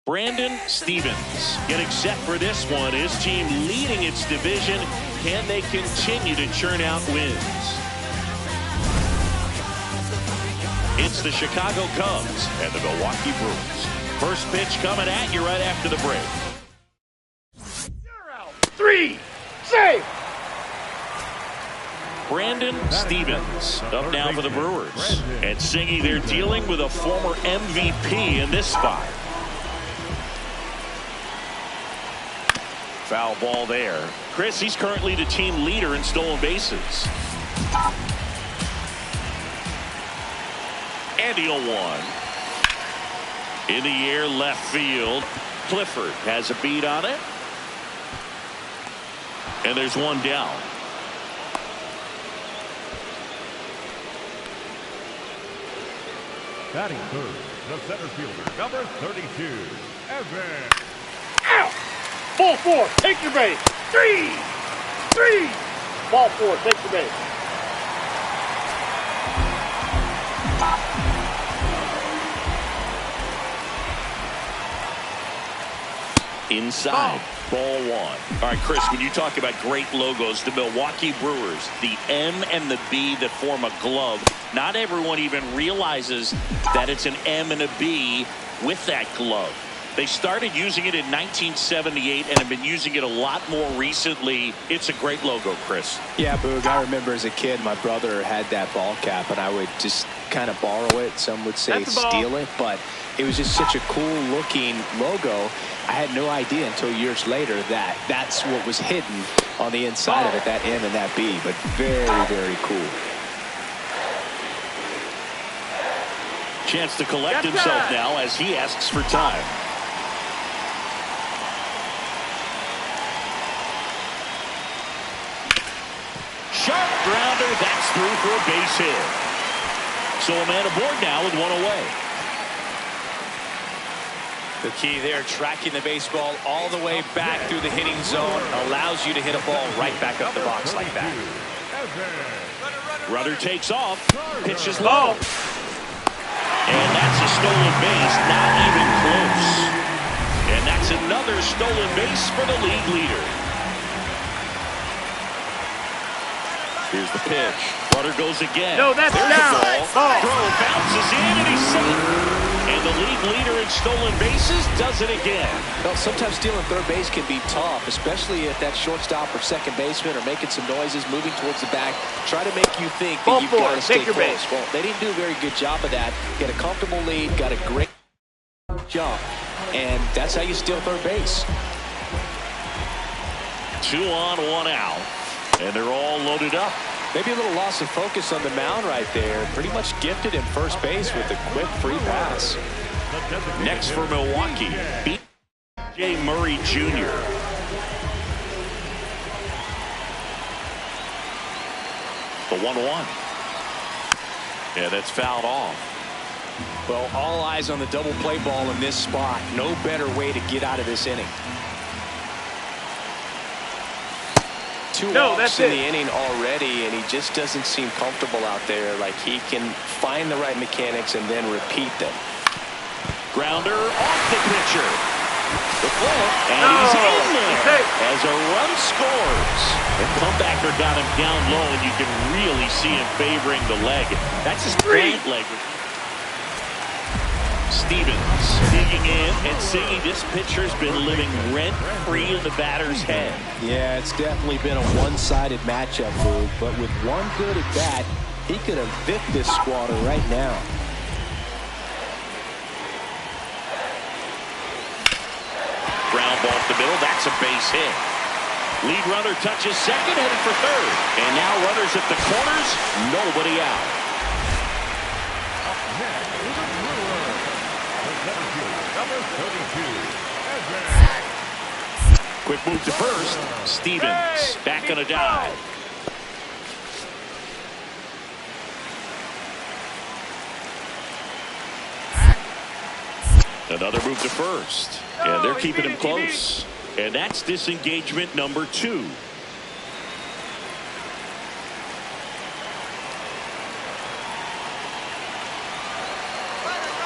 Brandon Stevens getting set for this one. His team leading its division. Can they continue to churn out wins? It's the Chicago Cubs and the Milwaukee Brewers. First pitch coming at you right after the break. 3, save! Brandon Stevens up now for the Brewers. And Singy, they're dealing with a former MVP in this spot. Foul ball there. Chris, he's currently the team leader in stolen bases. And he'll one. In the air, left field. Clifford has a beat on it. And there's one down. Batting third, the center fielder, number 32, Evan. Out! Ball 4, take your base. 3! Ball 4, take your base. Inside, ball 1. All right, Chris, when you talk about great logos, the Milwaukee Brewers, the M and the B that form a glove, not everyone even realizes that it's an M and a B with that glove. They started using it in 1978 and have been using it a lot more recently. It's a great logo, Chris. Yeah, Boog, I remember as a kid, my brother had that ball cap, and I would just kind of borrow it. Some would say steal it, but it was just such a cool-looking logo. I had no idea until years later that that's what was hidden on the inside of it, that M and that B, but very, very cool. Chance to collect himself now as he asks for time. Sharp grounder, that's through for a base hit. So a man aboard now with one away. The key there, tracking the baseball all the way back through the hitting zone, allows you to hit a ball right back up the box like that. Runner takes off, pitches low. And that's a stolen base, not even close. And that's another stolen base for the league leader. Here's the pitch. Runner goes again. No, that's There's down. the ball. Throw bounces in and he's safe. And the league leader in stolen bases does it again. Well, sometimes stealing third base can be tough, especially if that shortstop or second baseman are making some noises, moving towards the back, try to make you think that you've got to stay close. Well, they didn't do a very good job of that. Get a comfortable lead, got a great jump, and that's how you steal third base. 2 on, 1 out, and they're all loaded up. Maybe a little loss of focus on the mound right there. Pretty much gifted in first base with a quick free pass. Next for Milwaukee, B.J. Murray Jr. The 1-1. Yeah, that's fouled off. Well, all eyes on the double play ball in this spot. No better way to get out of this inning. 2 walks in the inning already, and he just doesn't seem comfortable out there. Like he can find the right mechanics and then repeat them. Grounder off the pitcher. The ball, and he's in there as a run scores. The comebacker got him down low, and you can really see him favoring the leg. That's his great leg. Stevens digging in and seeing this pitcher's been living rent-free in the batter's head. Yeah, it's definitely been a one-sided matchup, Luke, but with one good at bat, he could have bit this squatter right now. Ground ball to the middle, that's a base hit. Lead runner touches second, headed for third. And now runners at the corners, nobody out. Quick move to first. Stevens back on a dive. Another move to first. And they're keeping him close. And that's disengagement number 2.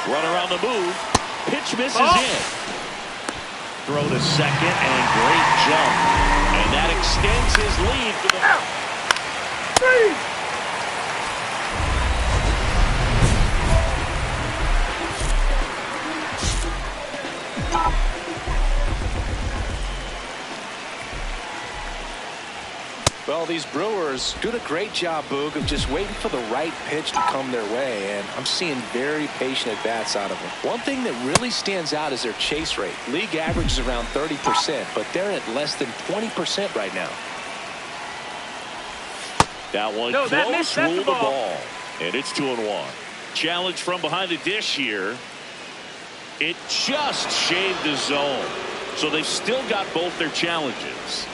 Runner on the move. Pitch misses in. throw to second, and great jump. And that extends his lead to the... Three. Well, these Brewers doing a great job, Boog, of just waiting for the right pitch to come their way, and I'm seeing very patient at-bats out of them. One thing that really stands out is their chase rate. League average is around 30%, but they're at less than 20% right now. That one close, rule the ball. And it's 2-1. Challenge from behind the dish here. It just shaved the zone. So they've still got both their challenges.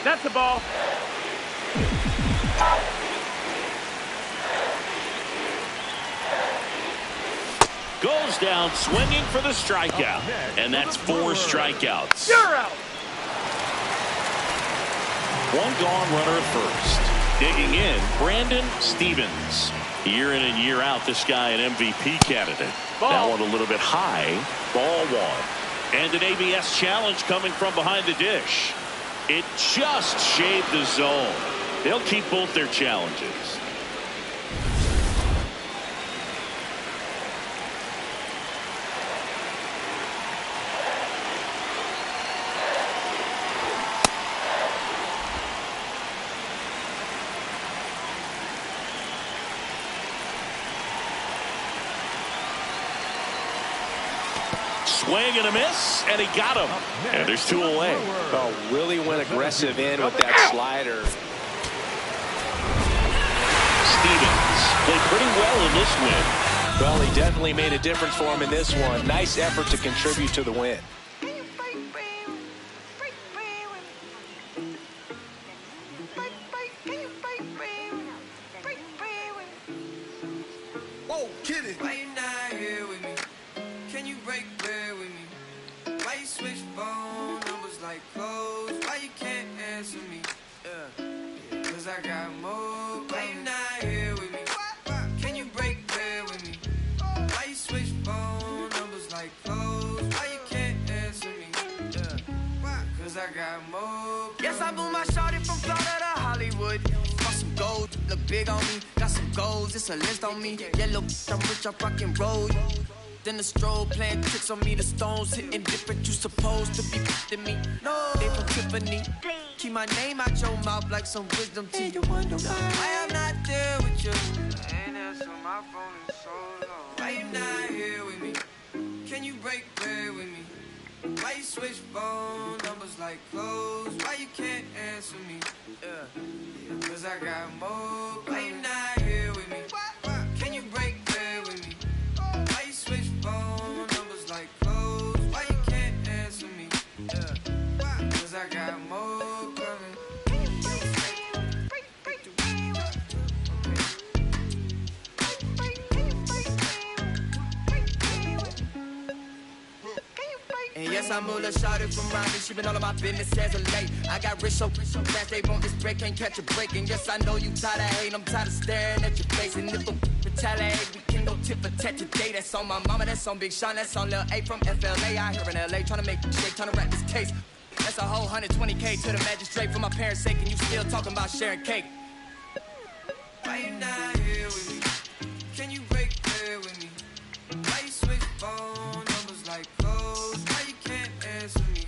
That's the ball. Goes down swinging for the strikeout. And that's 4 strikeouts. You're out. One gone, runner at first. Digging in, Brandon Stevens. Year in and year out, this guy an MVP candidate. Ball. That one a little bit high. Ball 1. And an ABS challenge coming from behind the dish. It just shaved the zone. They'll keep both their challenges. Swing and a miss, and he got him. And there's 2 away. Oh, really went aggressive in with that slider. Stevens played pretty well in this win. Well, he definitely made a difference for him in this one. Nice effort to contribute to the win. Whoa, kid it. Why you not here with me? Can you break bread with me? Why you switch phone numbers like clothes? Why you can't answer me? Cause I got more. Why you not here with me? Can you break bread with me? Why you switch phone numbers like clothes? Why you can't answer me? Cause I got more. Yes, I moved my shorty from Florida to Hollywood. Got some gold, look big on me. Got some goals, it's a list on me. Yellow, I'm rich, I rock and roll. Then the strobe playing tricks on me. The stones hitting different. You supposed to be f***ing me. No, they from Tiffany. Keep my name out your mouth like some wisdom teeth. You wonder why I'm not there with you. I ain't answer my phone in so long. Why you not here with me? Can you break bread with me? Why you switch phone numbers like clothes? Why you can't answer me? Cause I got more. Why you not here with me? Can you break bread with me? Why you switch phone numbers like clothes? Why you can't answer me? Cause I got more coming. And yes, I'm Mula shouted from Raleigh. She been all of my business as of late. I got rich so fast they want this break, can't catch a break. And yes, I know you tired of hating, I'm tired of staring at your face. And if I'm retaliate, we can go tit for tat today. That's on my mama, that's on Big Sean, that's on Lil A from FLA. Out here in LA, trying to make shake, trying to wrap this case. That's a whole 120K to the magistrate for my parents' sake. And you still talking about sharing cake. Why you not here with me? Can you break bread with me? Why you switch phone numbers like clothes? Why you can't answer me?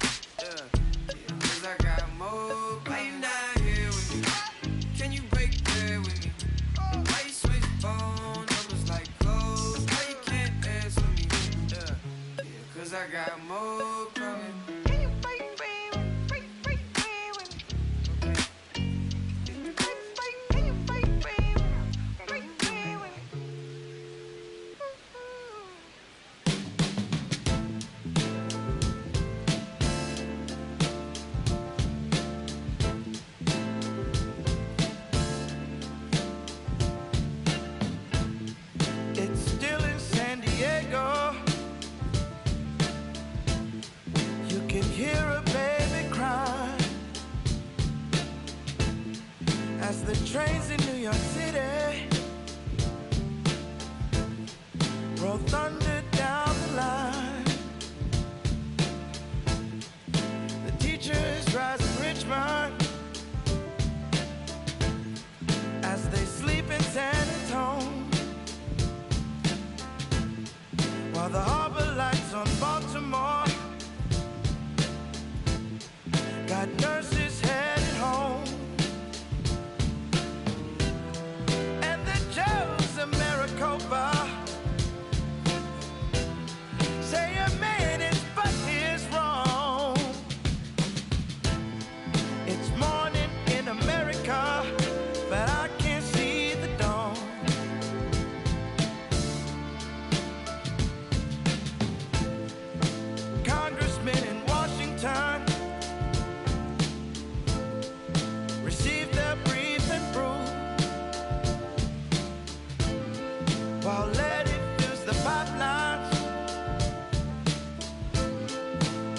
Cause I got more. Why you not here with me? Can you break bread with me? Why you switch phone numbers like clothes? Why you can't answer me? Cause I got more coming. Trains in New York City thunder down the line. The teachers rise in Richmond as they sleep in San Antonio, while the harbor lights on Baltimore got nurses headed home. And the Joes of Maricopa say a man is but his wrong. It's morning in America, but I can't see the dawn. Congressmen in Washington receive their briefing brew, while Letty fills the pipelines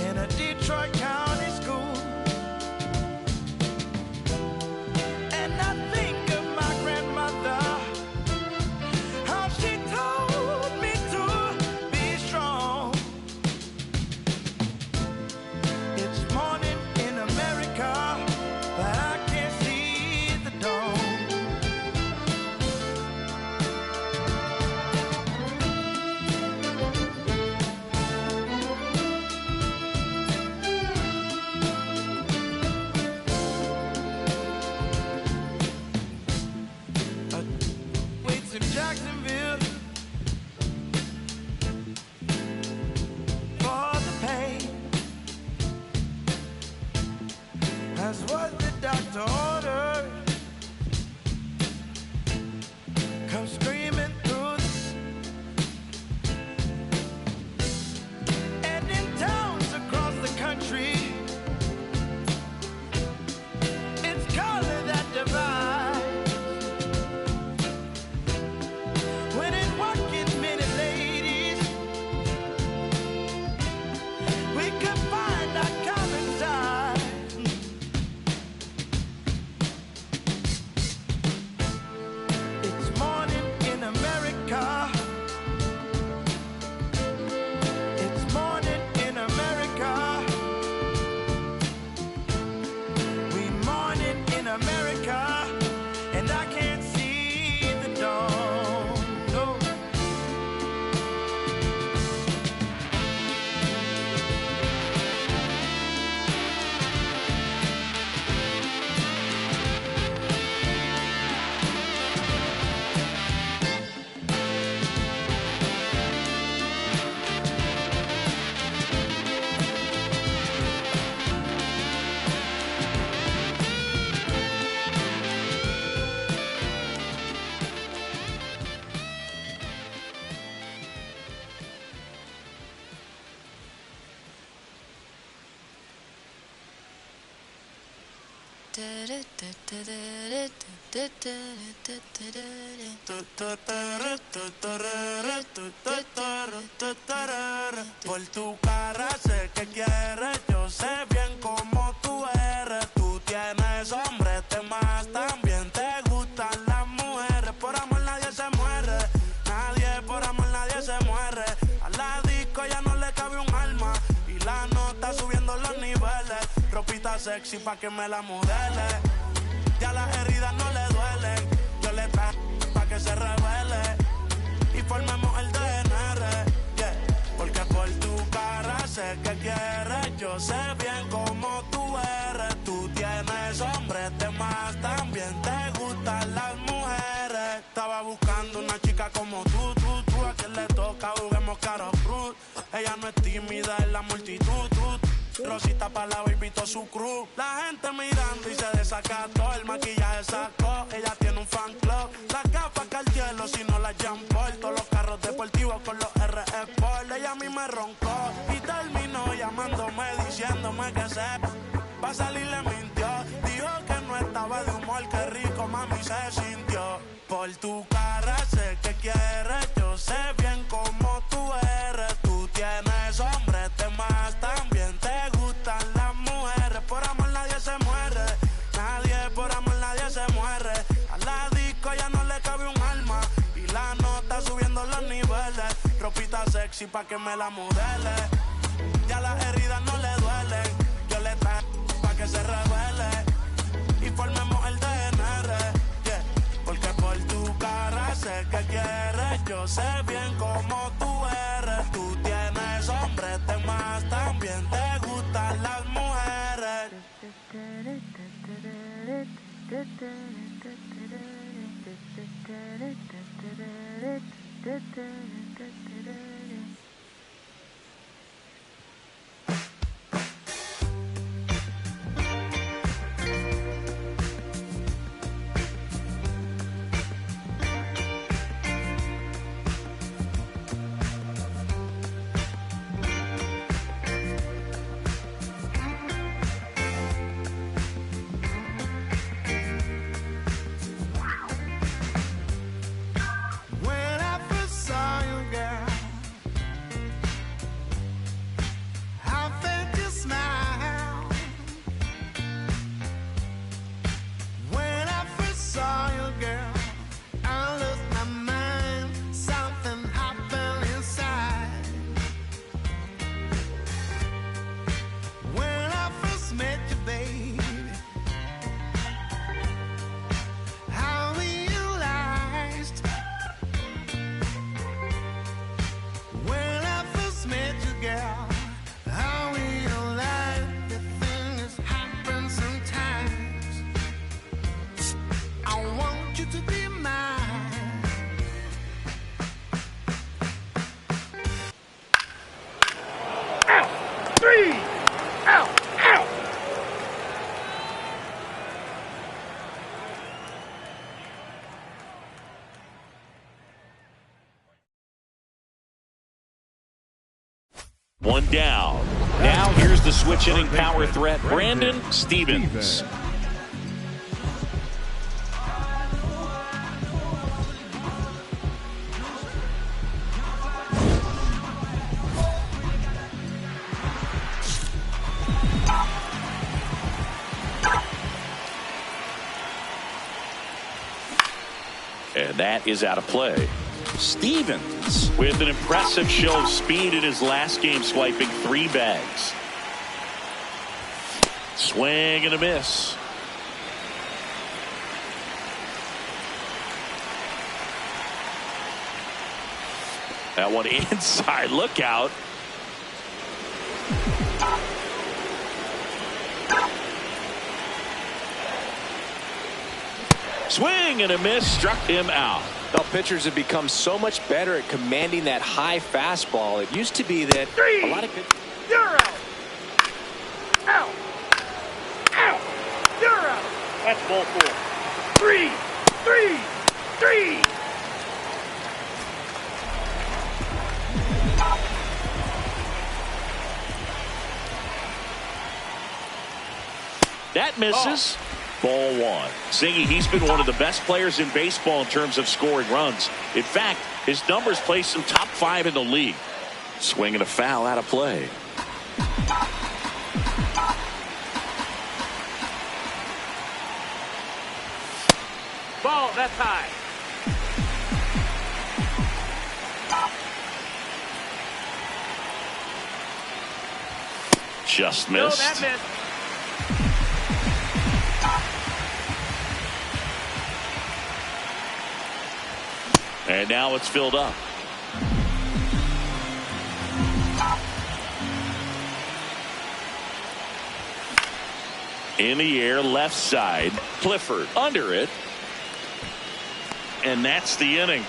in a Detroit County school. And I think of my grandmother, how she told me to be strong. It's morning in America, but I can't see the dawn. Waits in Jacksonville for the pain, as what the doctor ordered. Come screaming through and in towns across the country, it's color that divides. When in working men and ladies, we could find our common side. It's morning in America. It's morning in America. We morning in America, and I can't see the dawn. No. Por tu cara sé que quieres, yo sé bien cómo tú eres. Tú tienes hombres, temas, también te gustan las mujeres. Por amor nadie se muere, nadie, por amor nadie se muere. A la disco ya no le cabe un alma y la nota subiendo los niveles. Ropita sexy pa' que me la modele, ya las heridas no le duelen. Yo le traigo pa' que se revele y formemos el DNR, yeah. Porque por tu cara sé que quieres, yo sé bien cómo tú eres. Tú tienes hombres, temas, también te gustan las mujeres. Estaba buscando una chica como tú, a quien le toca juguemos caro cruz. Ella no es tímida en la multitud, Rosita pa' la baby, todo su crew. La gente mirando y se desacató, el maquillaje sacó, ella tiene un fan club. Las gafas Cartier, si no las Jean Paul. Todos los carros deportivos con los RE Sport. Ella a mí me roncó y terminó llamándome, diciéndome que se pa' salir le mintió. Dijo que no estaba de humor, que rico mami se sintió. Por tu cara sé que quieres, yo sé bien cómo tú eres. Tú tienes hombres, temas, también te gustan las mujeres. Por amor nadie se muere, nadie, por amor nadie se muere. A la disco ya no le cabe un alma y la nota subiendo los niveles. ropita sexy pa' que me la modele. Ya las heridas no le duelen. Yo le traje pa' que se revele y formemos el DNR, yeah. Porque por tu cara sé que quieres. Yo sé bien cómo tú eres. Tú tienes hombres de más, también te gustan las mujeres. One down. Now here's the switch inning power threat, Brandon Stevens. And that is out of play. Stevens with an impressive show of speed in his last game, swiping 3 bags. Swing and a miss. That one inside. Look out. Swing and a miss, struck him out. Well, pitchers have become so much better at commanding that high fastball. It used to be that a lot of pitchers... You're out. Out. Out. You're out. That's ball 4. 3. 3. 3. That misses. Ball 1. Zingy, he's been one of the best players in baseball in terms of scoring runs. In fact, his numbers place him top 5 in the league. Swing and a foul out of play. Ball, that's high. Just No, missed. that missed. And now it's filled up. In the air, left side. Clifford under it. And that's the inning.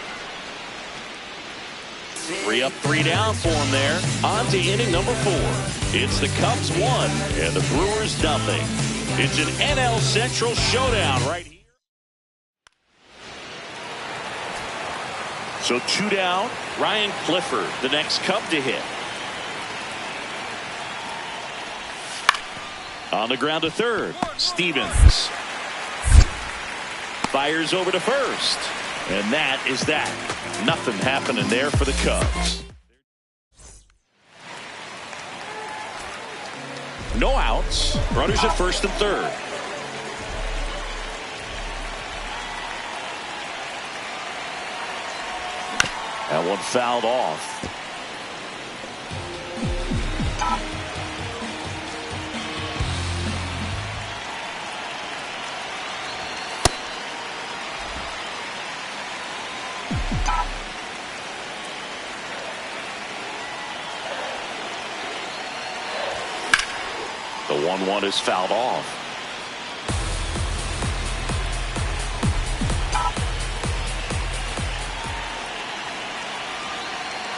3 up, 3 down for him there. On to inning number 4. It's the Cubs 1 and the Brewers nothing. It's an NL Central showdown right here. So 2 down. Ryan Clifford, the next Cub to hit. On the ground to third. Stevens fires over to first. And that is that. Nothing happening there for the Cubs. No outs. Runners at first and third. That one fouled off. The 1-1 is fouled off.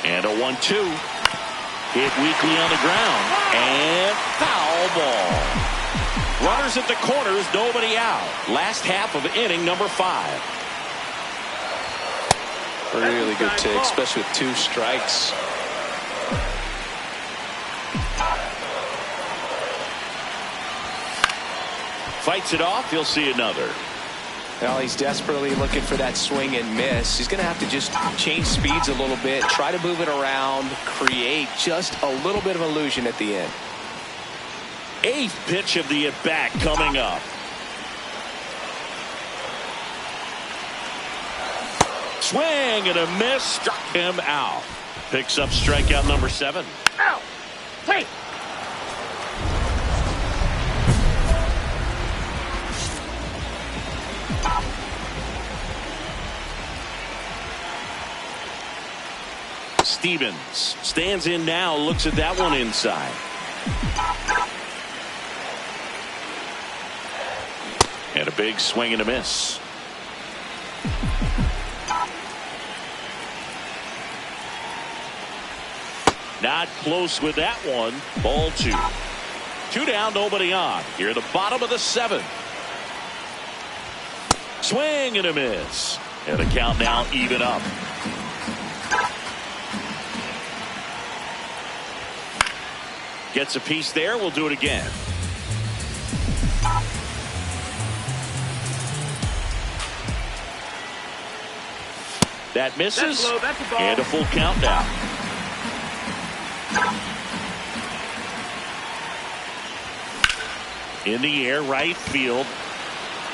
And a 1-2. Hit weakly on the ground. And foul ball. Runners at the corners, nobody out. Last half of inning number 5. Really good take, especially with 2 strikes. Fights it off. He'll see another. Well, he's desperately looking for that swing and miss. He's going to have to just change speeds a little bit, try to move it around, create just a little bit of illusion at the end. 8th pitch of the at-bat coming up. Swing and a miss. Struck him out. Picks up strikeout number 7. Out. Take. Stevens stands in now, looks at that one inside. And a big swing and a miss. Not close with that one. Ball 2. 2 down, nobody on. Here at the bottom of the 7th. Swing and a miss. And the count now even up. Gets a piece there. We'll do it again. That misses. And a full count now. In the air, right field.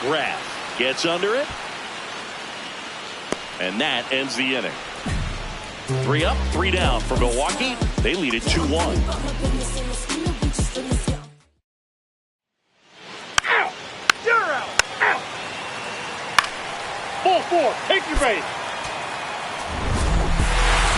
Graff gets under it. And that ends the inning. 3 up, 3 down for Milwaukee. They lead it 2-1. Out. You're out. Out. Ball 4. Take your base.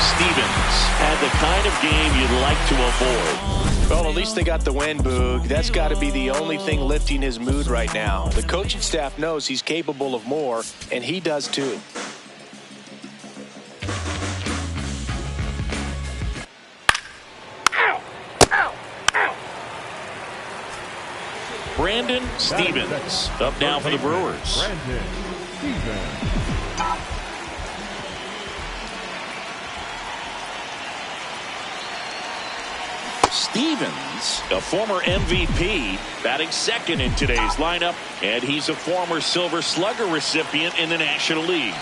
Stevens had the kind of game you'd like to avoid. Well, at least they got the win, Boog. That's got to be the only thing lifting his mood right now. The coaching staff knows he's capable of more, and he does too. Brandon Stevens up now for the Brewers. Brandon Stevens. Stevens, a former MVP, batting second in today's lineup, and he's a former Silver Slugger recipient in the National League.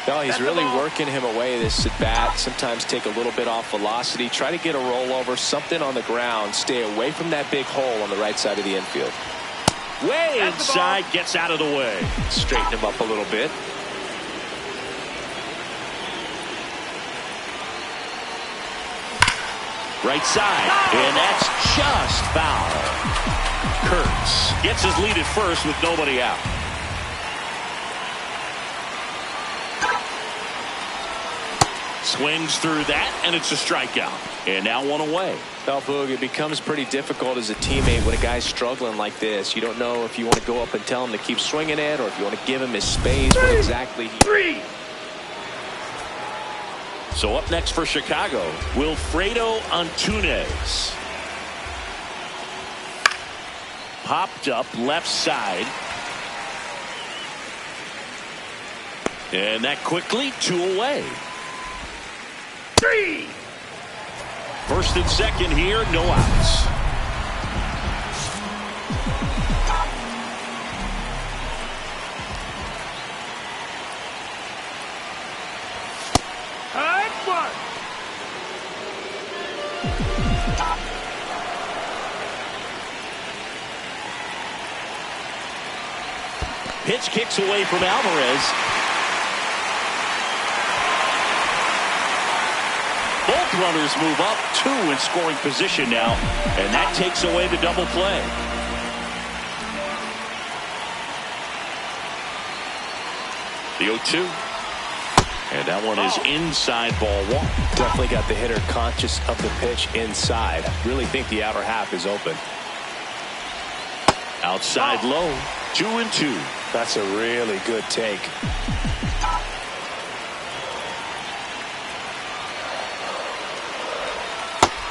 No, he's really working him away this at bat. Sometimes take a little bit off velocity, try to get a rollover, something on the ground, stay away from that big hole on the right side of the infield. Way inside, gets out of the way. Straighten him up a little bit. Right side, and that's just foul. Kurtz gets his lead at first with nobody out. Swings through that, and it's a strikeout. And now 1 away. Well, Boog, it becomes pretty difficult as a teammate when a guy's struggling like this. You don't know if you want to go up and tell him to keep swinging it or if you want to give him his space. What exactly he... 3. So up next for Chicago, Wilfredo Antunes. Popped up left side. And that quickly 2 away. 3. First and second here, no outs. Pitch kicks away from Alvarez. runners move up, 2 in scoring position now, and that takes away the double play. The 0-2. And that one is inside, ball 1. Definitely got the hitter conscious of the pitch inside. Really think the outer half is open. Outside low, 2-2. That's a really good take.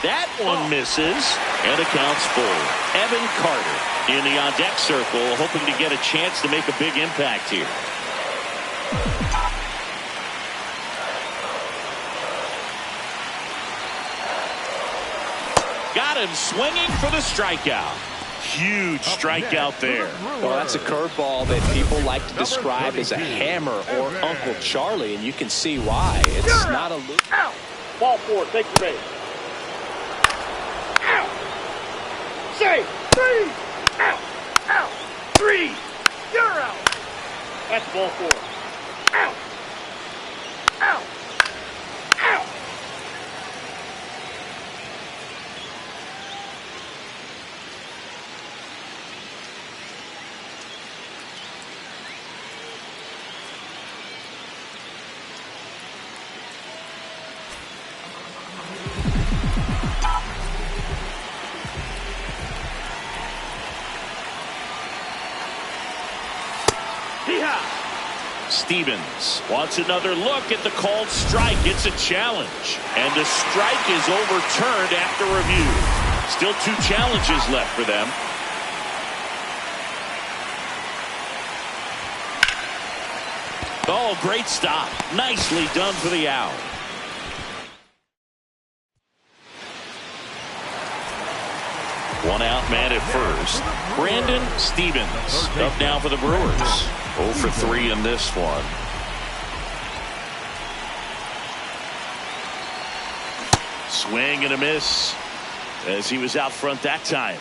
That one misses, and accounts full. Evan Carter in the on-deck circle, hoping to get a chance to make a big impact here. Got him swinging for the strikeout. Huge strikeout there. Well, that's a curveball that people like to describe as a hammer or Uncle Charlie, and you can see why. It's not a loop. Out. Ball 4, take the base. Out. Say 3. Out. Out. 3. You're out. That's ball 4. Out. Out. Out. Stevens wants another look at the called strike. It's a challenge. And the strike is overturned after review. Still 2 challenges left for them. Oh, great stop. Nicely done for the out. One out man at first. Brandon Stevens up now for the Brewers. 0 for 3 in this one. Swing and a miss as he was out front that time.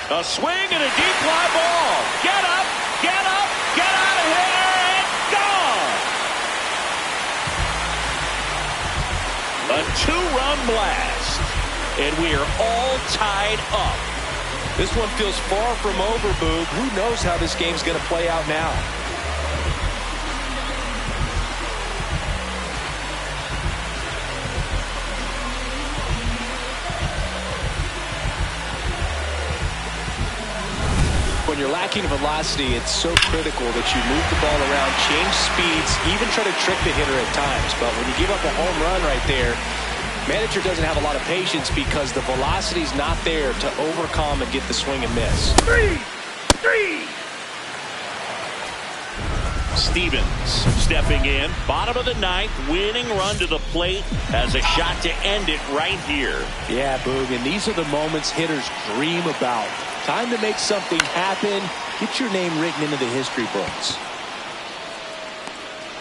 A swing and a deep fly ball. Get up, get up, get out of here, and gone. A 2-run blast. And we are all tied up. This one feels far from over, Boog. Who knows how this game's going to play out now? When you're lacking velocity, it's so critical that you move the ball around, change speeds, even try to trick the hitter at times. But when you give up a home run right there, manager doesn't have a lot of patience because the velocity's not there to overcome and get the swing and miss. 3. Stevens stepping in, bottom of the 9th, winning run to the plate, has a shot to end it right here. Yeah, Boog, and these are the moments hitters dream about. Time to make something happen. Get your name written into the history books.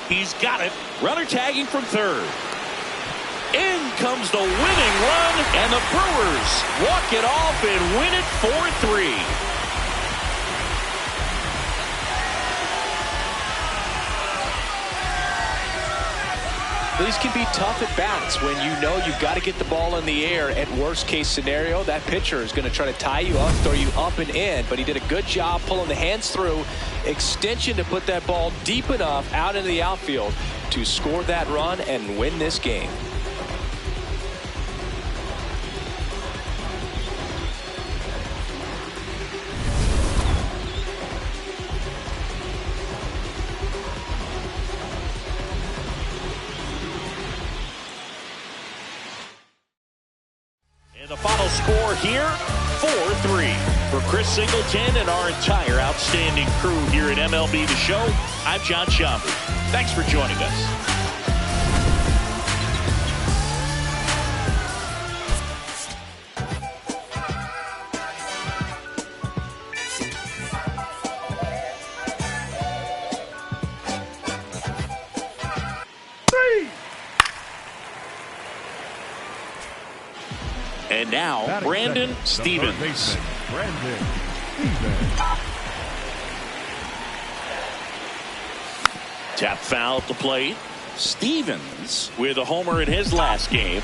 He's got it. Runner tagging from third. In comes the winning run, and the Brewers walk it off and win it 4-3. These can be tough at bats when you know you've got to get the ball in the air. At worst case scenario, that pitcher is going to try to tie you up, throw you up and in, but he did a good job pulling the hands through, extension to put that ball deep enough out into the outfield to score that run and win this game. The final score here, 4-3. For Chris Singleton and our entire outstanding crew here at MLB The Show, I'm John Schaumburg. Thanks for joining us. And now, Brandon Stevens. Brandon Stevens. Tap foul at the plate. Stevens with a homer in his last game.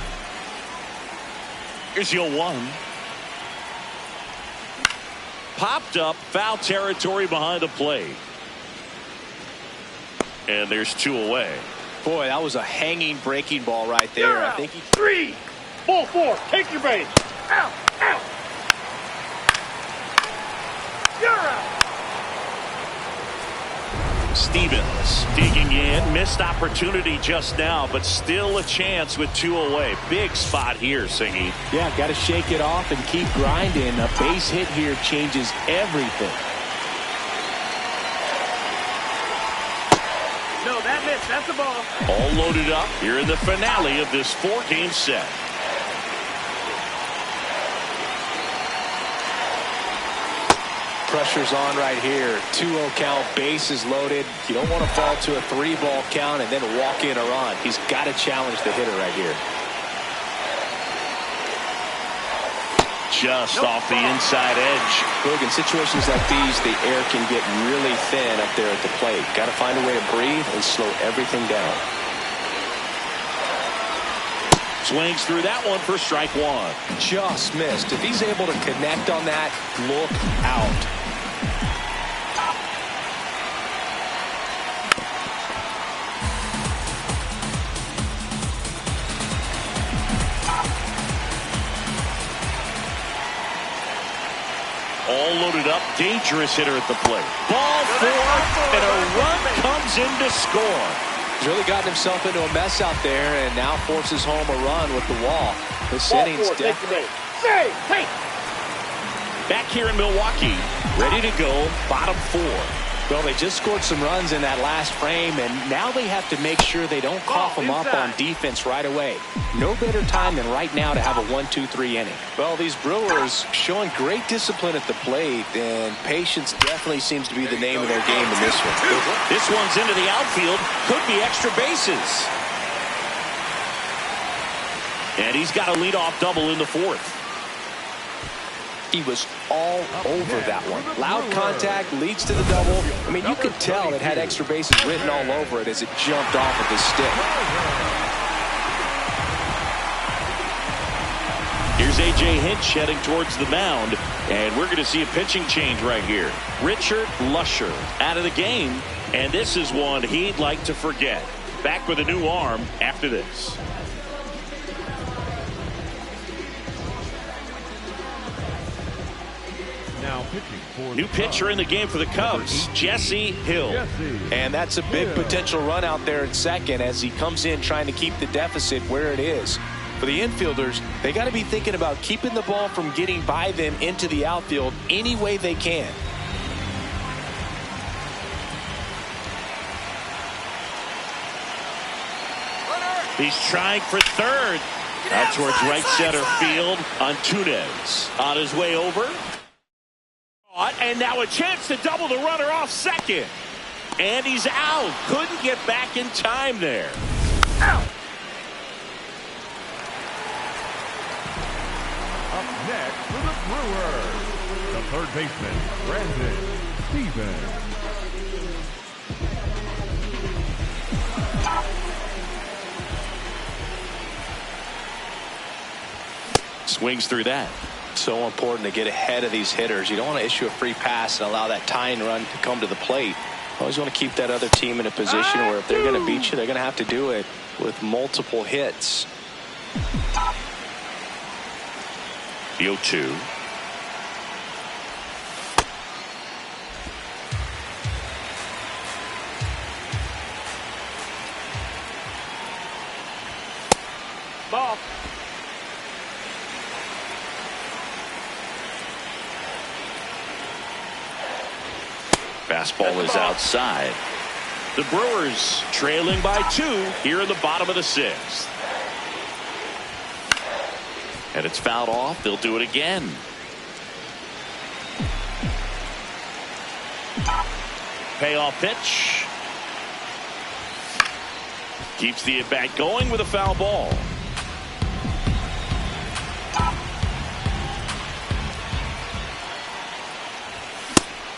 Here's 0-1. Popped up, foul territory behind the plate. And there's 2 away. Boy, that was a hanging breaking ball right there. I think he... 3, ball 4, take your base. Out, out. You're out. Stevens digging in, missed opportunity just now, but still a chance with 2 away. Big spot here, Singy. Yeah, got to shake it off and keep grinding. A base hit here changes everything. No, that missed. That's the ball. All loaded up here in the finale of this 4-game set. Pressure's on right here. 2-0 count, bases loaded. You don't want to fall to a 3-ball count and then walk in a run. He's got to challenge the hitter right here. Just off the inside edge. Look, in situations like these, the air can get really thin up there at the plate. Got to find a way to breathe and slow everything down. Swings through that one for strike 1. Just missed. If he's able to connect on that, look out. All loaded up, dangerous hitter at the plate. Ball 4, and a run comes in to score. He's really gotten himself into a mess out there and now forces home a run with the wall. This Ball inning's 4, take your base. Say, hey. Back here in Milwaukee, ready to go, bottom 4. Well, they just scored some runs in that last frame, and now they have to make sure they don't cough them up on defense right away. No better time than right now to have a 1-2-3 inning. Well, these Brewers showing great discipline at the plate, and patience definitely seems to be the name of their game in this one. This one's into the outfield. Could be extra bases. And he's got a leadoff double in the 4th. He was all over that one. Loud contact leads to the double. I mean, you could tell it had extra bases written all over it as it jumped off of his stick. Here's A.J. Hinch heading towards the mound, and we're going to see a pitching change right here. Richard Lusher out of the game, and this is one he'd like to forget. Back with a new arm after this. Now pitching for New pitcher in the game for the Cubs, Jesse Hill. And that's a big potential run out there at second as he comes in trying to keep the deficit where it is. For the infielders, they got to be thinking about keeping the ball from getting by them into the outfield any way they can. He's trying for third. Out towards right center field. Antunes on his way over. And now a chance to double the runner off second. And he's out. Couldn't get back in time there. Out. Up next for the Brewers, the third baseman, Brandon Stevens. Swings through that. So important to get ahead of these hitters. You don't want to issue a free pass and allow that tying run to come to the plate. Always want to keep that other team in a position where if they're going to beat you, they're going to have to do it with multiple hits. The 0-2. Ball. Fastball is outside. The Brewers trailing by 2 here in the bottom of the 6th. And it's fouled off. They'll do it again. Payoff pitch. Keeps the at-bat going with a foul ball.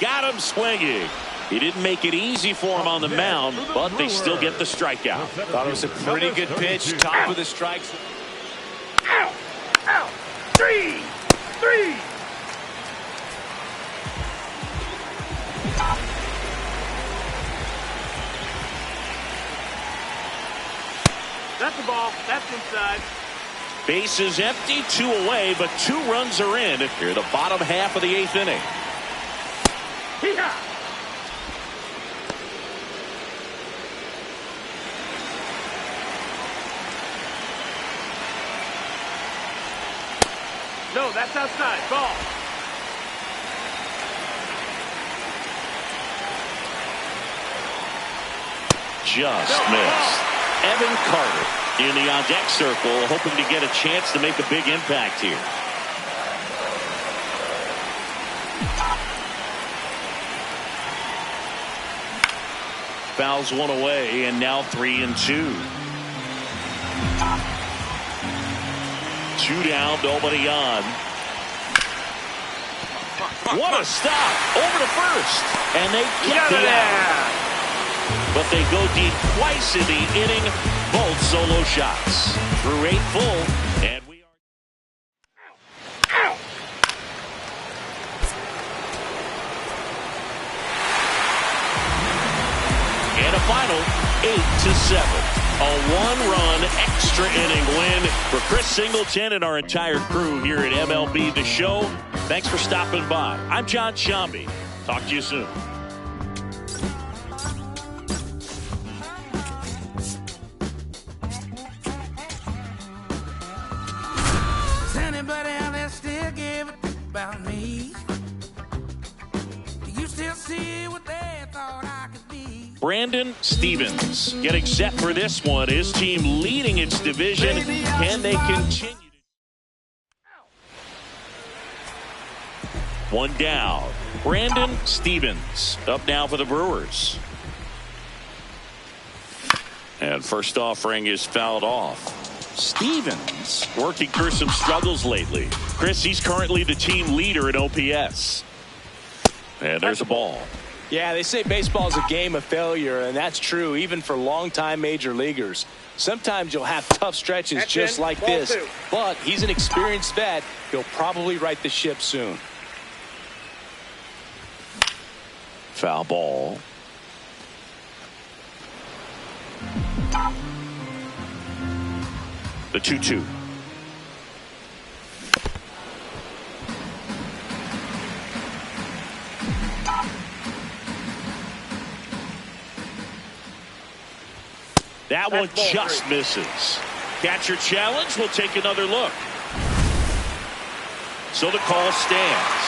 Got him swinging. He didn't make it easy for him on the mound, but they still get the strikeout. Thought it was a pretty good pitch. Top of the strikes. Out. Out. 3. 3. That's the ball. That's inside. Base is empty, 2 away, but 2 runs are in here the bottom half of the 8th inning. Hee-haw. No, that's outside. Ball. Just missed. Evan Carter in the on-deck circle, hoping to get a chance to make a big impact here. Fouls one away, and now 3-2. 2 down, nobody on. What a stop! Over to first, and they get the out. But they go deep twice in the inning, both solo shots. Through 8 full, and we are. Out. And a final 8-7. A 1-run extra inning win for Chris Singleton and our entire crew here at MLB The Show. Thanks for stopping by. I'm John Shambi. Talk to you soon. Does anybody out there still give a about me? Do you still see what they thought I could be? Brandon Stevens getting set for this one. His team leading its division. Can they continue? 1 down. Brandon Stevens up now for the Brewers. And first offering is fouled off. Stevens working through some struggles lately. Chris, he's currently the team leader in OPS. And there's a ball. Yeah, they say baseball is a game of failure, and that's true even for longtime major leaguers. Sometimes you'll have tough stretches That's just in. like Ball this, 2. but he's an experienced vet. He'll probably right the ship soon. Foul ball. The 2-2. That one just misses. Catcher challenge. We'll take another look. So the call stands.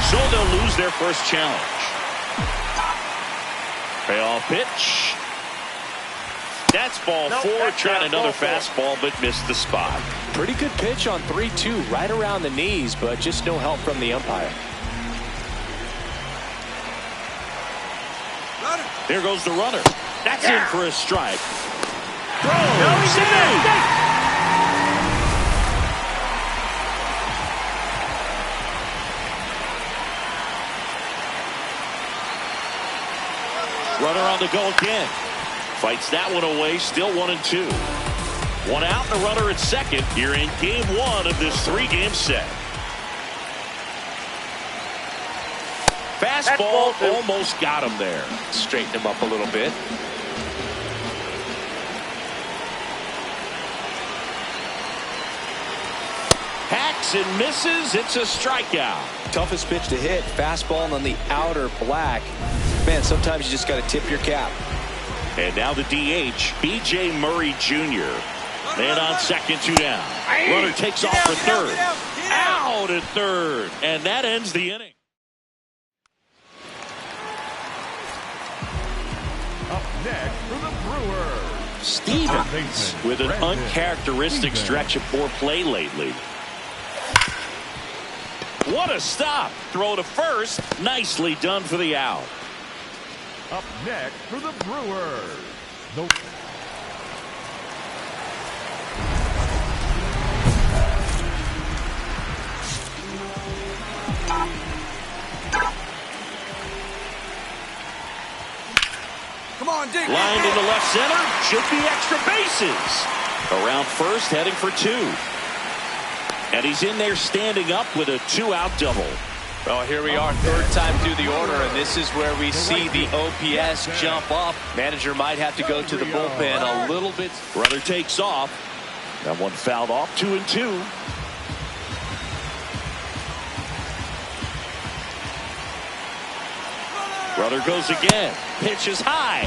So they'll lose their first challenge. Payoff pitch. That's ball 4. Trying another fastball, but missed the spot. Pretty good pitch on 3-2, right around the knees, but just no help from the umpire. There goes the runner. That's in for a strike. Throw. Runner on the go again. Fights that one away. Still 1-2. 1 out, the runner at second here in game 1 of this 3-game set. Fastball almost got him there. Straighten him up a little bit. Hacks and misses. It's a strikeout. Toughest pitch to hit, fastball on the outer black. Man, sometimes you just got to tip your cap. And now the DH, B.J. Murray Jr. Man on second, 2 down. Runner takes off for third. Out at third. And that ends the inning. Up next for the Brewers, Stevens with an uncharacteristic stretch of poor play lately. What a stop. Throw to first. Nicely done for the out. Up next for the Brewers, the Lined into left center. Should be extra bases. Around first, heading for 2. And he's in there standing up with a 2-out double. Well, here we are, third time through the order, and this is where we see the OPS jump up. Manager might have to go to the bullpen a little bit. Runner takes off. That one fouled off, 2-2. Runner goes again. Pitch is high.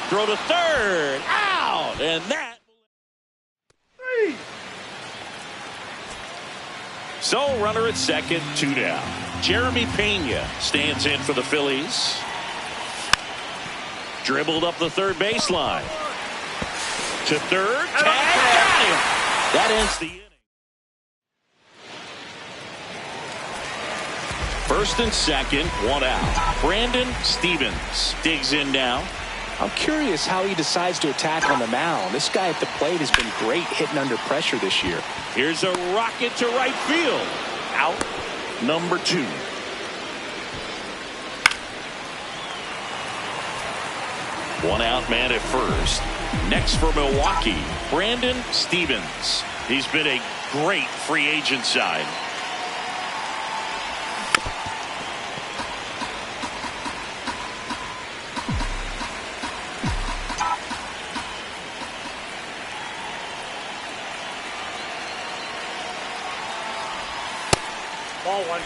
Throw to third. Out. And that. So runner at second, 2 down. Jeremy Pena stands in for the Phillies. Dribbled up the third baseline. To third. Tag. Got him. That ends the inning. First and second, 1 out. Brandon Stevens digs in now. I'm curious how he decides to attack on the mound. This guy at the plate has been great hitting under pressure this year. Here's a rocket to right field. Out number 2. One out man at first. Next for Milwaukee, Brandon Stevens. He's been a great free agent sign. Ball 1.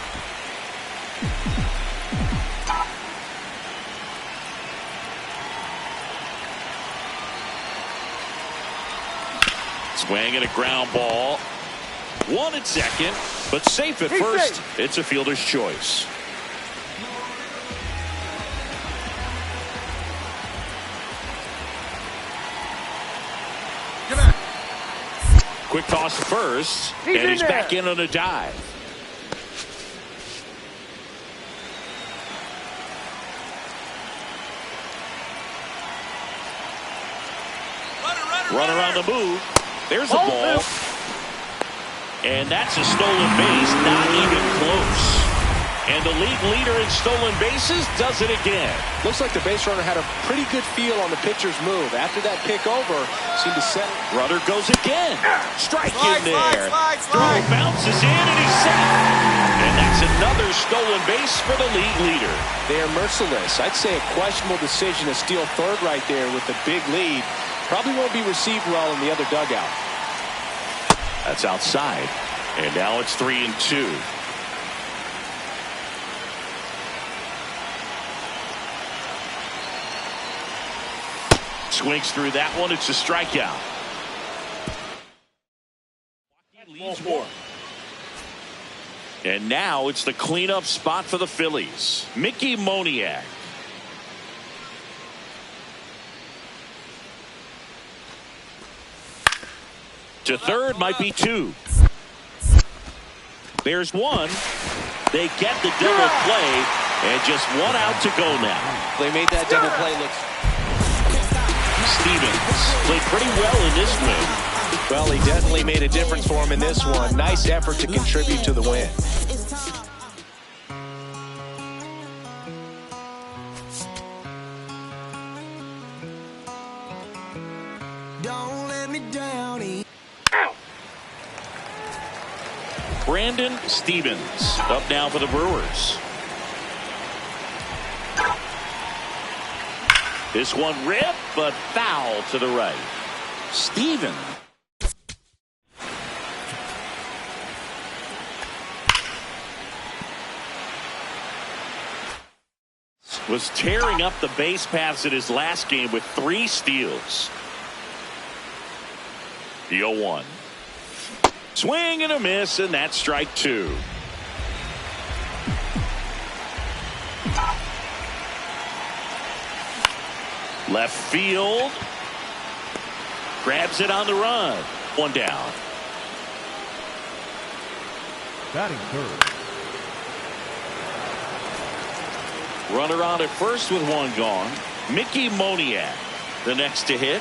Swing and a ground ball. 1 at second, but safe at first. It's a fielder's choice. Quick toss to first, and he's back in on a dive. Runner on the move. There's a ball. And that's a stolen base. Not even close. And the league leader in stolen bases does it again. Looks like the base runner had a pretty good feel on the pitcher's move. After that pick over, seemed to set. Runner goes again. Strike in there. Throw bounces in and he's set. And that's another stolen base for the league leader. They are merciless. I'd say a questionable decision to steal third right there with the big lead. Probably won't be received well in the other dugout. That's outside. And now it's 3-2. Swings through that one. It's a strikeout. Leads 1. And now it's the cleanup spot for the Phillies. Mickey Moniak. To third might be 2. There's 1. They get the double play, and just 1 out to go now. They made that double play look. Stevens played pretty well in this win. Well, he definitely made a difference for him in this one. Nice effort to contribute to the win. Don't let me down. Brandon Stevens up now for the Brewers. This one ripped, but foul to the right. Stevens. Was tearing up the base paths in his last game with 3 steals. The 0-1. Swing and a miss, and that's strike 2. Left field. Grabs it on the run. 1 down. Batting third. Runner on at first with 1 gone. Mickey Moniak, the next to hit.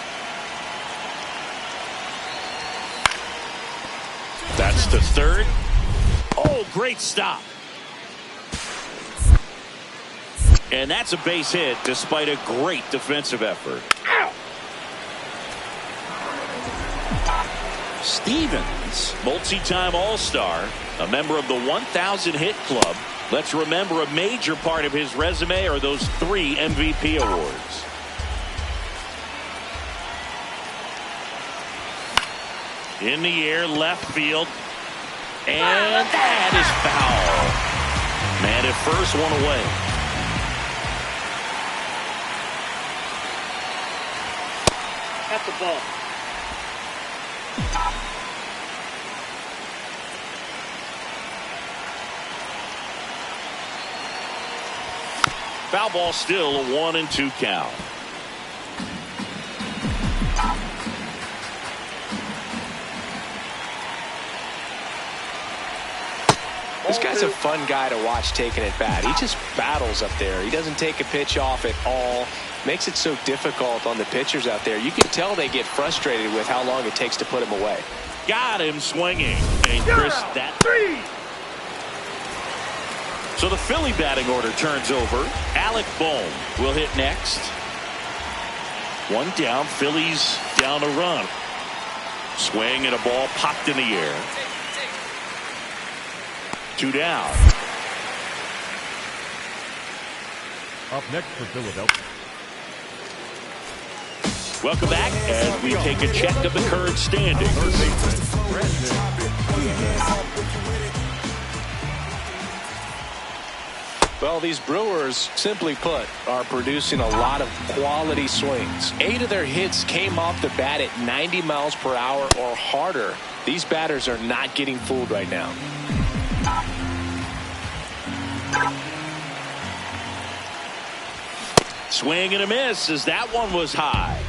That's to third. Oh, great stop. And that's a base hit despite a great defensive effort. Ow! Stevens, multi-time All-Star, a member of the 1,000 hit club. Let's remember a major part of his resume are those 3 MVP awards. In the air, left field. And that is foul. Man at first, one away. That's the ball. Foul ball, still a 1-2 count. This guy's a fun guy to watch taking at bat. He just battles up there. He doesn't take a pitch off at all. Makes it so difficult on the pitchers out there. You can tell they get frustrated with how long it takes to put him away. Got him swinging. And Chris, that 3. So the Philly batting order turns over. Alec Bohm will hit next. 1 down. Phillies down a run. Swing and a ball popped in the air. 2 down. Up next for Philadelphia. Welcome back as we take a check of the current standings. Third baseman, Brandon. Well, these Brewers, simply put, are producing a lot of quality swings. 8 of their hits came off the bat at 90 miles per hour or harder. These batters are not getting fooled right now. Swing and a miss as that one was high.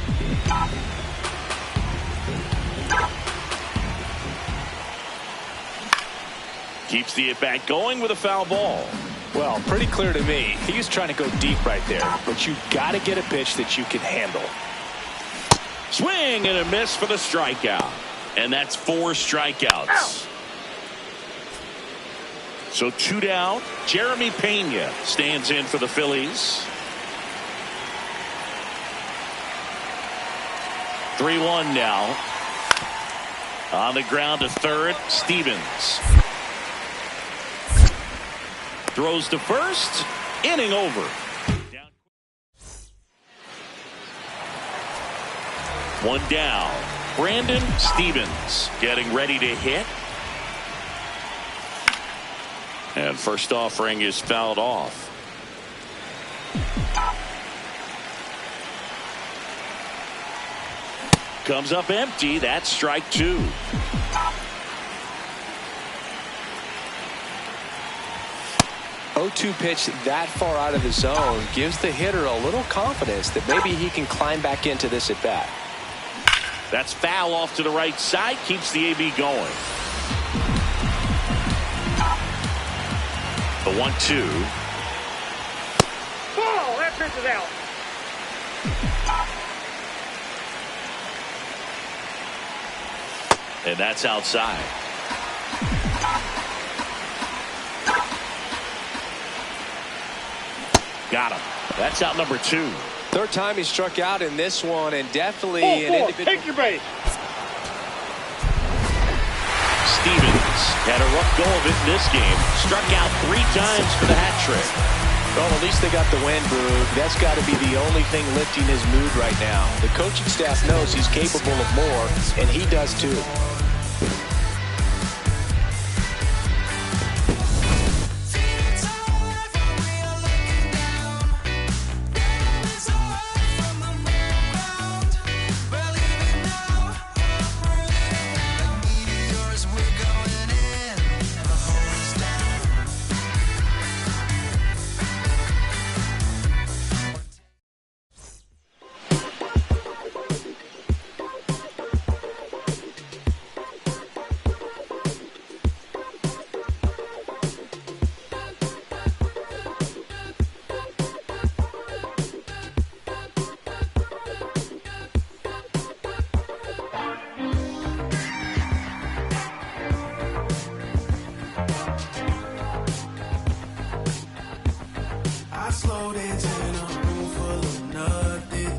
Keeps the at-bat going with a foul ball. Well, pretty clear to me. He was trying to go deep right there, but you got to get a pitch that you can handle. Swing and a miss for the strikeout. And that's 4 strikeouts. Ow. So 2 down. Jeremy Pena stands in for the Phillies. 3-1 now. On the ground to third, Stevens. Throws to first. Inning over. One down. Brandon Stevens getting ready to hit. And first offering is fouled off. Comes up empty. That's strike 2. O2 pitch that far out of the zone gives the hitter a little confidence that maybe he can climb back into this at bat. That's foul off to the right side. Keeps the AB going. The 1-2. Ball. That pitch is out. And that's outside. Got him. That's out number 2. Third time he struck out in this one, and definitely Ball an 4. individual. Take your base. Stevens had a rough go of it in this game. Struck out 3 times for the hat trick. Well, at least they got the win, Brew. That's got to be the only thing lifting his mood right now. The coaching staff knows he's capable of more, and he does too. I slow dance in a room full of nothing.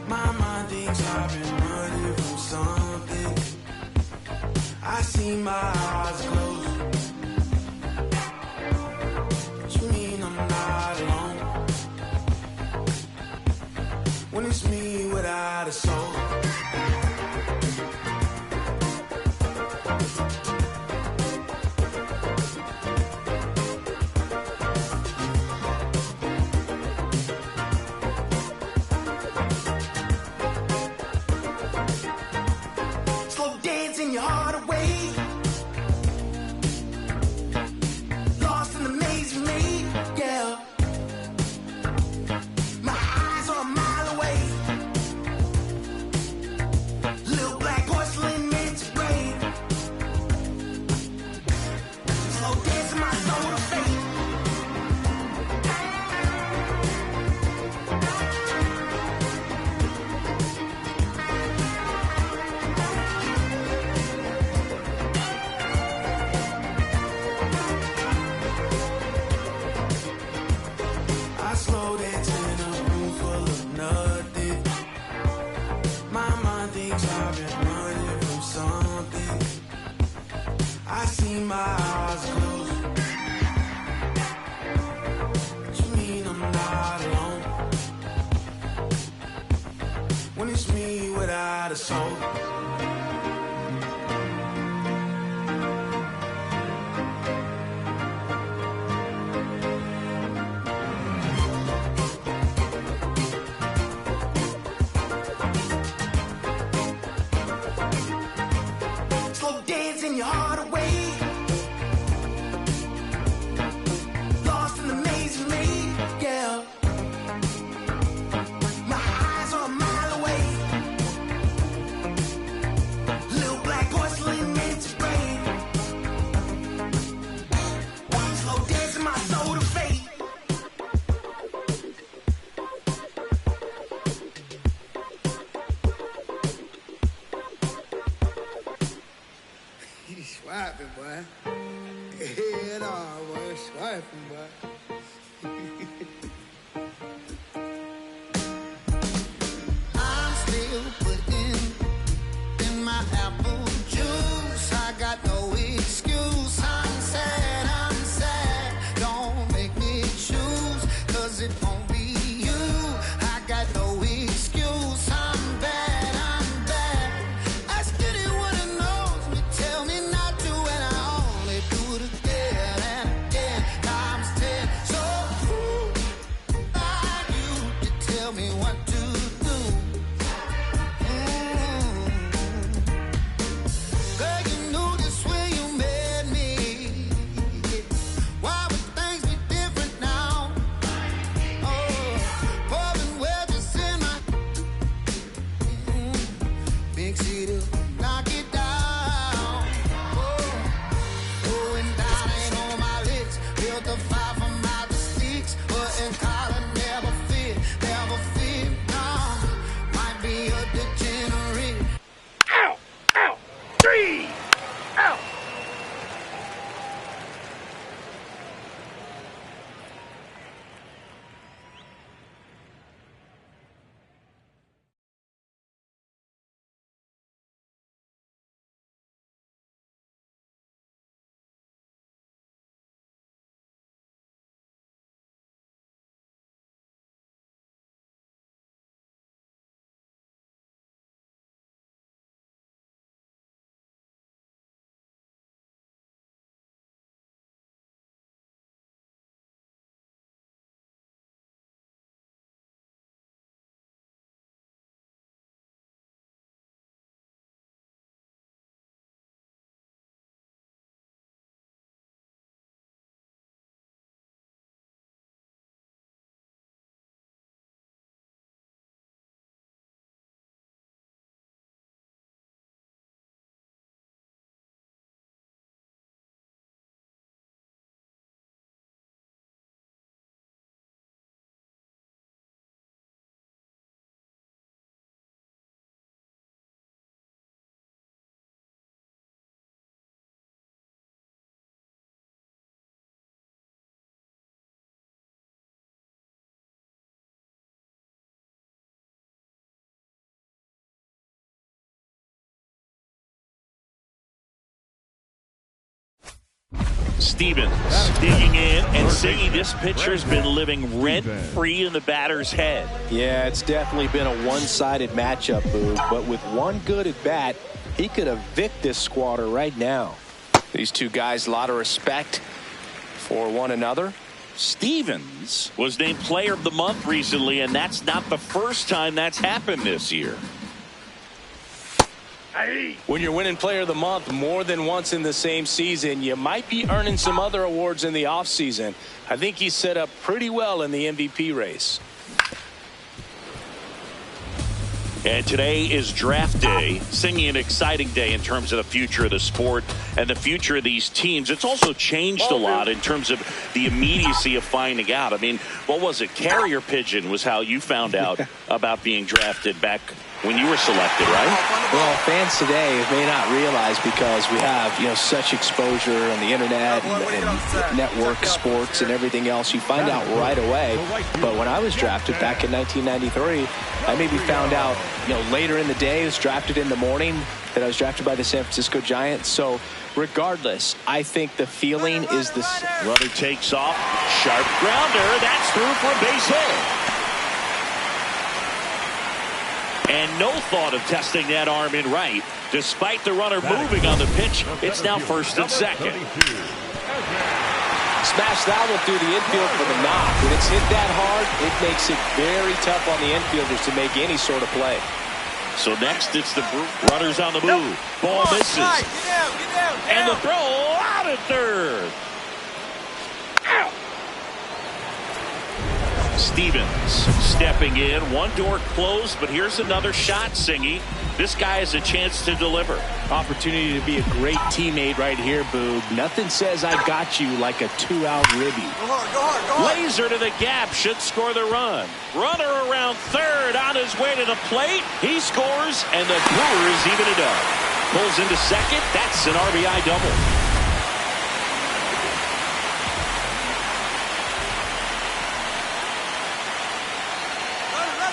My mind thinks I've been running from something. I see my eyes closed. What you mean I'm not alone? When it's me without a soul. Slow dancing your heart away. Lost in the maze you made, yeah. My eyes are a mile away. Little black porcelain meant to break. Slow dancing my soul to fate. I slow dance in a room full of nothing. My mind thinks I've been running from something. I see my eyes closed. What you mean I'm not alone? When it's me without a soul. Slow dancing your heart away. Lost in the maze you made, yeah. My eyes are a mile away. Little black porcelain meant to break. Slow dancing my soul to fate. He's swiping, boy. Head on, boy. Swiping, boy. I'm still putting in my apple juice. I got no excuse. I'm sad. Don't make me choose, 'cause it won't be you. I got no excuse. I'm bad. Ask anyone who knows me, tell me not to, and I only do it again and again, times 10. So who are you to tell me what to do? Girl, you knew this when you met me. Why would things be different now? Oh, Stevens digging in and saying this pitcher's been living rent-free in the batter's head. Yeah, it's definitely been a one-sided matchup, Boog. But with one good at bat, he could evict this squatter right now. These two guys, a lot of respect for one another. Stevens was named Player of the Month recently, and that's not the first time that's happened this year. When you're winning Player of the Month more than once in the same season, you might be earning some other awards in the offseason. I think he's set up pretty well in the MVP race. And today is draft day, singing an exciting day in terms of the future of the sport and the future of these teams. It's also changed a lot in terms of the immediacy of finding out. I mean, what was it? Carrier pigeon was how you found out about being drafted back when you were selected, right? Well, fans today may not realize because we have, such exposure on the internet and network sports and everything else. You find out right away. But when I was drafted back in 1993, I maybe found out, later in the day. I was drafted in the morning that I was drafted by the San Francisco Giants. So regardless, I think the feeling is the same. Runner takes off. Sharp grounder. That's through for a base hit. And no thought of testing that arm in right. Despite the runner moving on the pitch, it's now first and second. Smash that one through the infield for the knock. When it's hit that hard, it makes it very tough on the infielders to make any sort of play. So next, it's the runners on the move. Ball misses. Get down. And the throw out at third. Stevens stepping in. One door closed, but here's another shot, Singy. This guy has a chance to deliver. Opportunity to be a great teammate right here, Boog. Nothing says I got you like a 2-out ribby. Go hard. Laser to the gap, should score the run. Runner around third on his way to the plate. He scores, and the Brewers even it up. Pulls into second. That's an RBI double.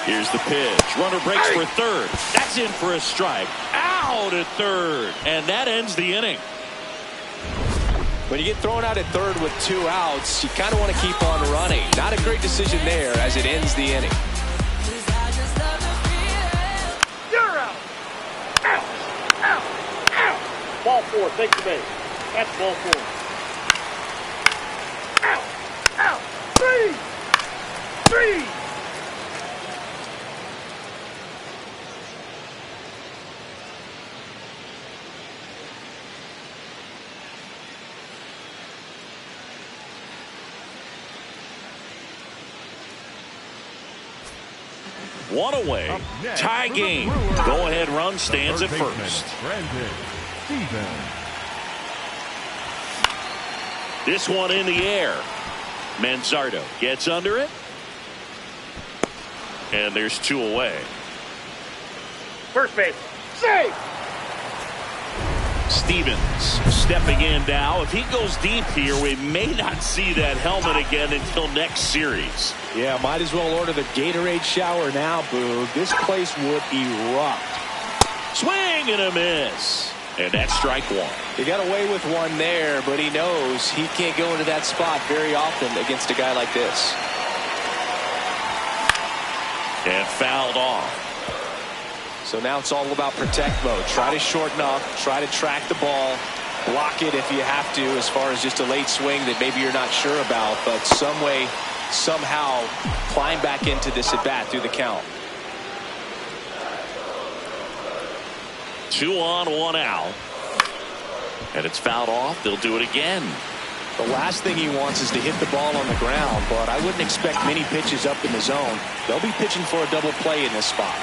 Here's the pitch. Runner breaks for third. That's in for a strike. Out at third. And that ends the inning. When you get thrown out at third with 2 outs, you kind of want to keep on running. Not a great decision there as it ends the inning. You're out. Out. Ball 4. Take the base. That's ball 4. Out. 3. One away. Tie game. Go ahead run stands at first. This one in the air. Manzardo gets under it. And there's 2 away. First base. Save. Stevens stepping in now. If he goes deep here, we may not see that helmet again until next series. Yeah, might as well order the Gatorade shower now, Boog. This place would erupt. Swing and a miss. And that's strike 1. He got away with one there, but he knows he can't go into that spot very often against a guy like this. And fouled off. So now it's all about protect mode. Try to shorten up, try to track the ball, block it if you have to as far as just a late swing that maybe you're not sure about, but some way, somehow climb back into this at bat through the count. 2 on, 1 out. And it's fouled off. They'll do it again. The last thing he wants is to hit the ball on the ground, but I wouldn't expect many pitches up in the zone. They'll be pitching for a double play in this spot.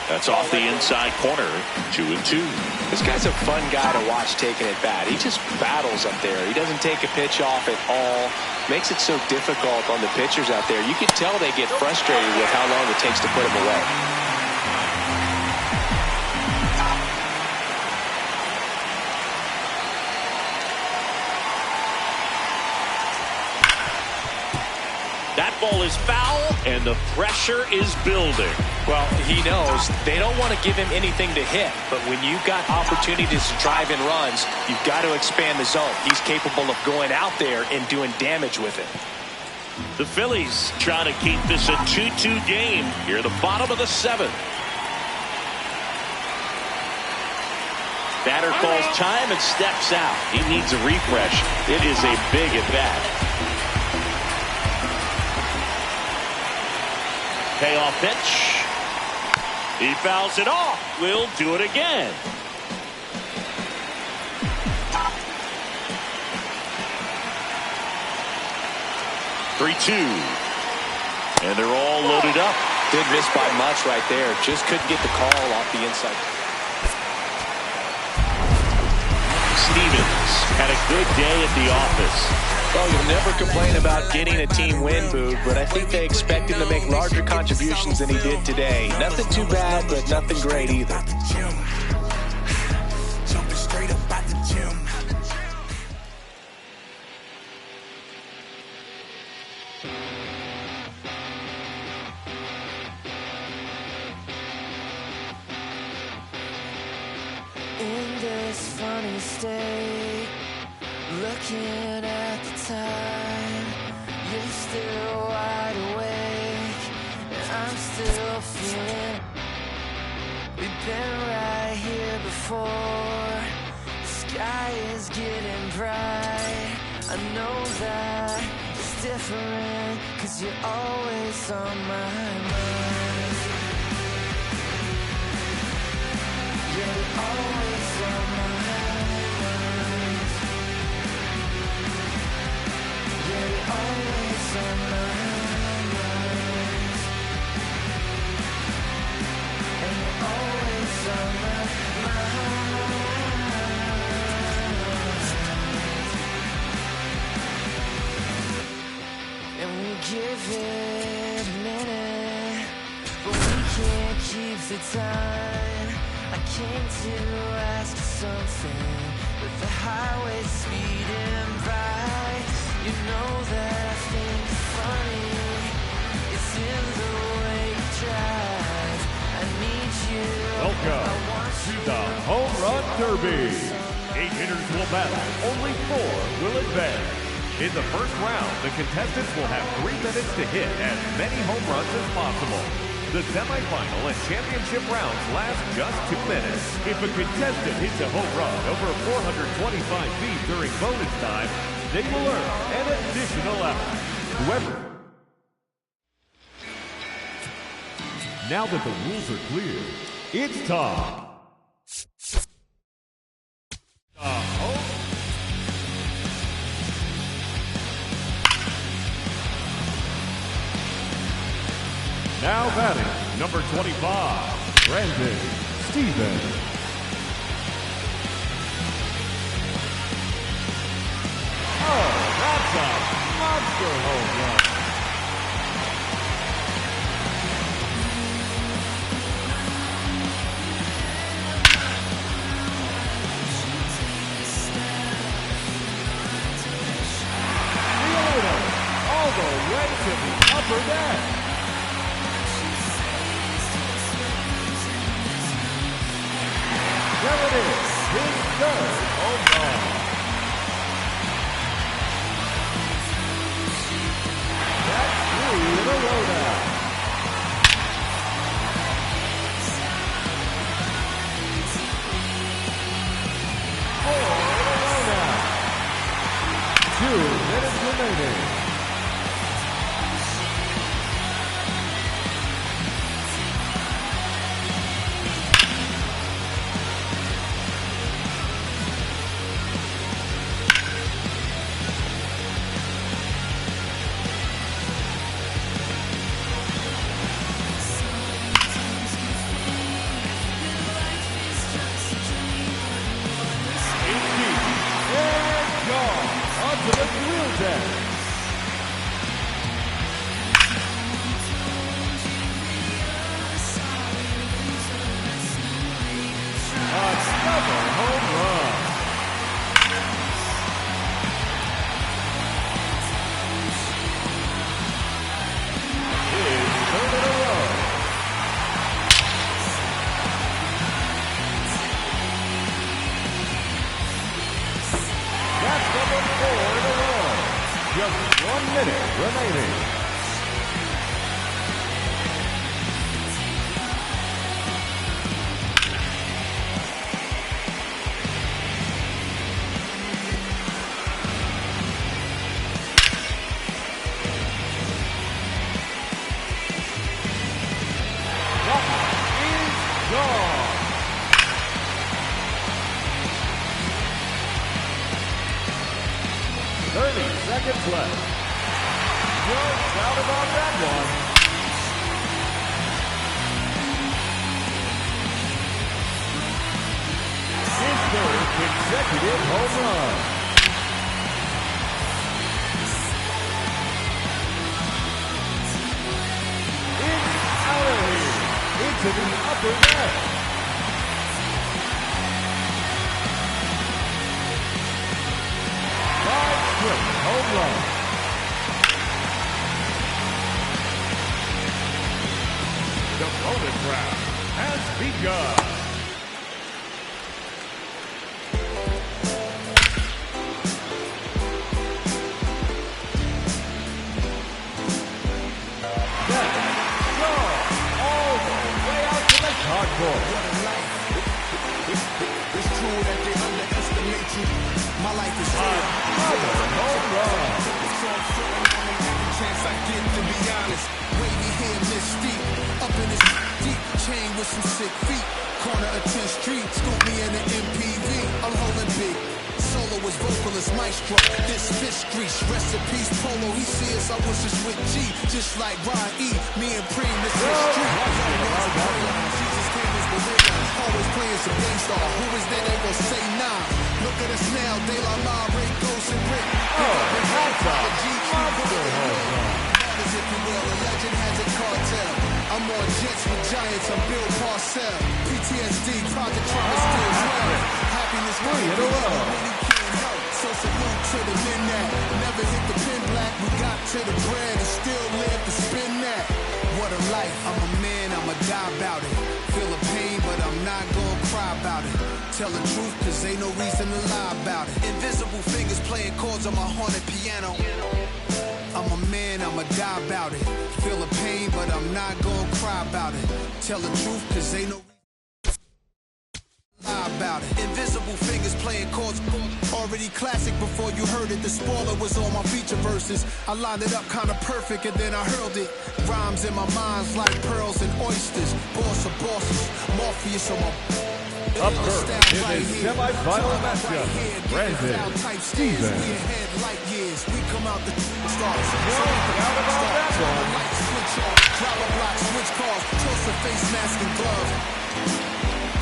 That's off the inside corner. 2-2. This guy's a fun guy to watch taking at bat. He just battles up there. He doesn't take a pitch off at all. Makes it so difficult on the pitchers out there. You can tell they get frustrated with how long it takes to put him away. That ball is foul, and the pressure is building. Well, he knows they don't want to give him anything to hit, but when you've got opportunities to drive in runs, you've got to expand the zone. He's capable of going out there and doing damage with it. The Phillies trying to keep this a 2-2 game here at the bottom of the 7th. Batter calls time and steps out. He needs a refresh. It is a big at bat. Payoff pitch. He fouls it off. We'll do it again. And they're all loaded up. Didn't miss by much right there. Just couldn't get the call off the inside. Stevens had a good day at the office. Well, you'll never complain about getting a team win, Boog, but I think they expect him to make larger contributions than he did today. Nothing too bad, but nothing great either. Jumping straight up out the gym. In this funny state, looking at the time, you're still wide awake, and I'm still feeling. We've been right here before. The sky is getting bright. I know that it's different, 'cause you're always on my mind. You're always on my mind. You're always on my mind. And you're always on my mind. And we give it a minute, but we can't keep the time. I came to ask you something, with the highway speeding by. You know that I think it's funny. It's in the way you drive. I need you. Welcome to the Home Run Derby. 8 hitters will battle. Only 4 will advance. In the first round, the contestants will have 3 minutes to hit as many home runs as possible. The semifinal and championship rounds last just 2 minutes. If a contestant hits a home run over 425 feet during bonus time, they will earn an additional out. Whoever. Now that the rules are clear, it's time. Now batting, number 25, Brandon Stevens. Oh, that's a monster home run. All the way to the upper deck. There it is, his third home run. That's 3 in a row now. 4 in a row now. 2 minutes remaining. To the wheel deck. Another home run. Just 1 minute remaining. Gone. 30 seconds left. No doubt about that one. His third consecutive home run. It's out of here. Into the upper deck. Home run. The bonus round has begun. Let's go all the way out to the cardboard. It's true that they underestimate you. My life is real. Home run. Every chance I get, to be honest. Wavy hair, mystique. Up in this deep chain with some sick feet. Corner of 10th Street. Scoop me in an MPV. I'm holding big. Soloist, vocalist, maestro. This fish grease. Rest in peace, Polo. He sees I was just with G. Just like Ron E. Me and Preem, this is street. Jesus Campbell's gorilla. Always playing some gangsta. Who is that? They gon' say nah. Look at us now, De La Mare, Ghost and Rick. That's a monster home run. As if you will, a legend has a cartel. I'm on jets with giants, I'm Bill Parcell. PTSD, Project Trauma still well. Happiness, Three in a row. really can't help. So salute to the men that never hit the pin black. We got to the bread and still live to spin that. What a life, I'm a man, I'ma die about it. Feel the pain, but I'm not gonna cry about it. Tell the truth, cause ain't no reason to lie about it. Invisible fingers playing chords on my haunted piano. I'm a man, I'ma die about it. Feel the pain, but I'm not gonna cry about it. Tell the truth, cause ain't no reason to lie about it. Invisible fingers playing chords. Already classic before you heard it. The spoiler was on my feature verses. I lined it up kinda perfect and then I hurled it. Rhymes in my mind's like pearls and oysters. Boss of bosses, Morpheus on my... Up first in this semi-final matchup, Brandon Stevens. We ahead light years. We come out the stars. Out about that one. Light switch off. Driver block, switch cars. Toast a face mask and glove.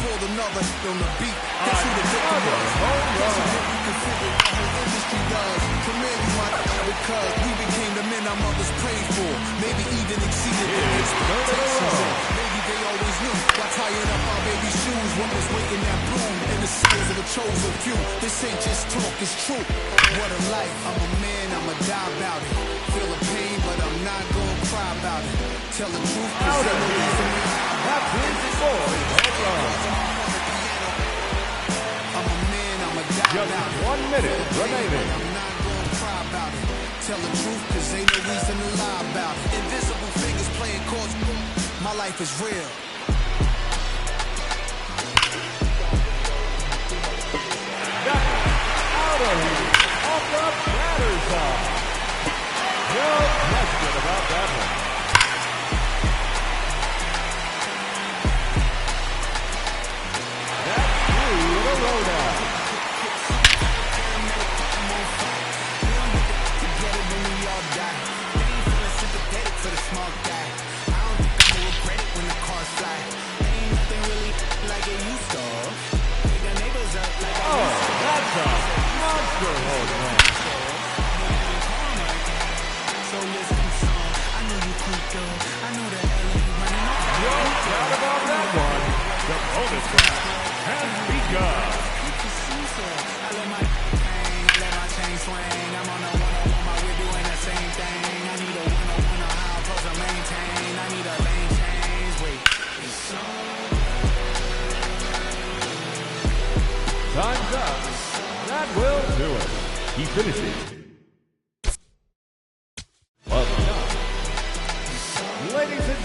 Pulled another on the beat. Guess who the victim was? Guess who we can figure the whole industry does. Commend you, my because we became the men our mothers prayed for. Maybe even exceeded their expectations. Maybe they always knew by tying up our baby shoes. What was waiting that bloom in the souls of a chosen few. This ain't just talk, it's true. What a life, I'm a man, I'ma die about it. Feel the pain, but I'm not gonna cry about it. Tell the truth, cause Out ain't of no here. reason to lie about it. That's his fourth home run. I'm a man, I'ma die Just about it. 1 minute remaining. I'm not gonna cry about it. Tell the truth, cause ain't no reason to lie about it. Invisible fingers playing chords. My life is real. Out of here. Off the batter's side. No question about that one. That's 3 in a row now. Oh, that's a monster home run. No doubt about that one. The bonus round has begun. Time's up. That will do it. He finishes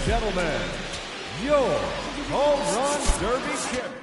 gentlemen, your home run derby champion.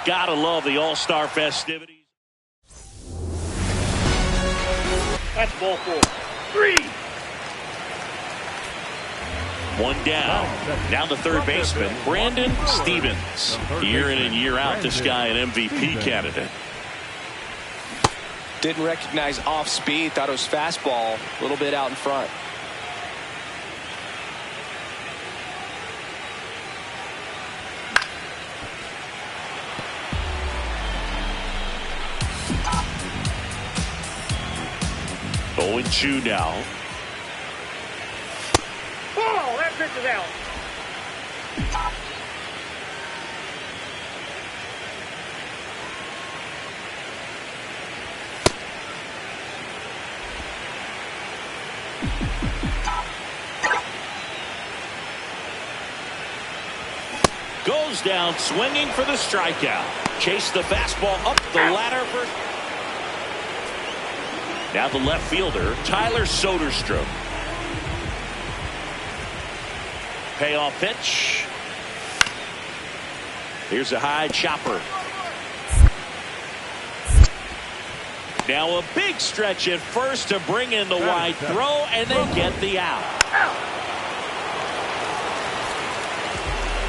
Gotta love the All-Star festivities. That's ball 4. 3. One down. Now the third baseman, Brandon Stevens. Year in and year out, this guy an MVP candidate. Didn't recognize off speed. Thought it was fastball. A little bit out in front. Going 2 now. Oh, that pitch is out. Goes down swinging for the strikeout. Chase the fastball up the ladder for. Now the left fielder, Tyler Soderstrom. Payoff pitch. Here's a high chopper. Now a big stretch at first to bring in the wide throw, and they get the out.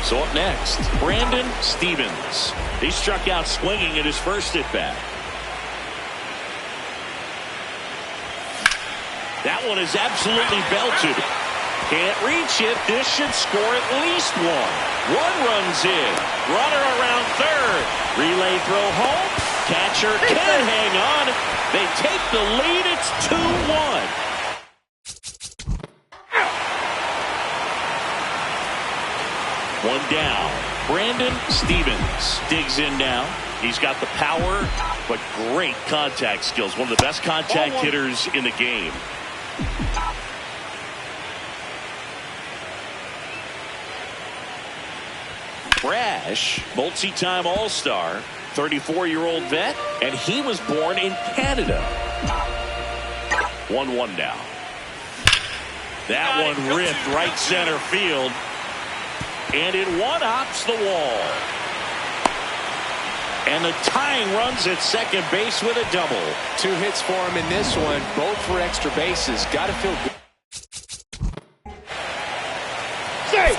So up next, Brandon Stevens. He struck out swinging at his first at bat. That one is absolutely belted. Can't reach it. This should score at least one. One runs in. Runner around third. Relay throw home. Catcher can hang on. They take the lead. It's 2-1. One down. Brandon Stevens digs in now. He's got the power, but great contact skills. One of the best contact hitters in the game. Brash, multi-time All-Star, 34-year-old vet, and he was born in Canada. 1-1 now. That one ripped right center field, and it one-hops the wall. And the tying runs at second base with a double. 2 hits for him in this one, both for extra bases. Got to feel good. Safe.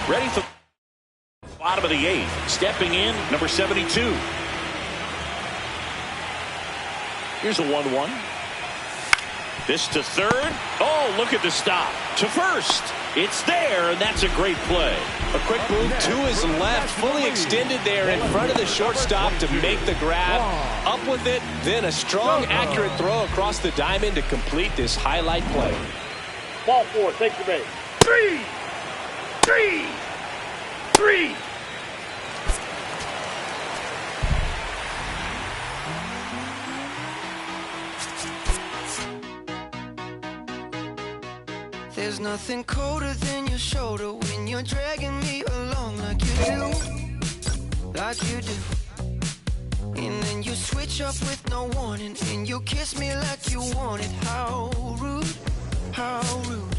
Ready for bottom of the 8th. Stepping in, number 72. Here's a 1-1. This to third. Oh, look at the stop. To first. It's there, and that's a great play. A quick move to his left, fully extended there in front of the shortstop to make the grab. Up with it, then a strong, accurate throw across the diamond to complete this highlight play. Ball 4, take the base. 3. 3. 3. There's nothing colder than your shoulder when you're dragging me along like you do. Like you do. And then you switch up with no warning, and you kiss me like you want it. How rude, how rude.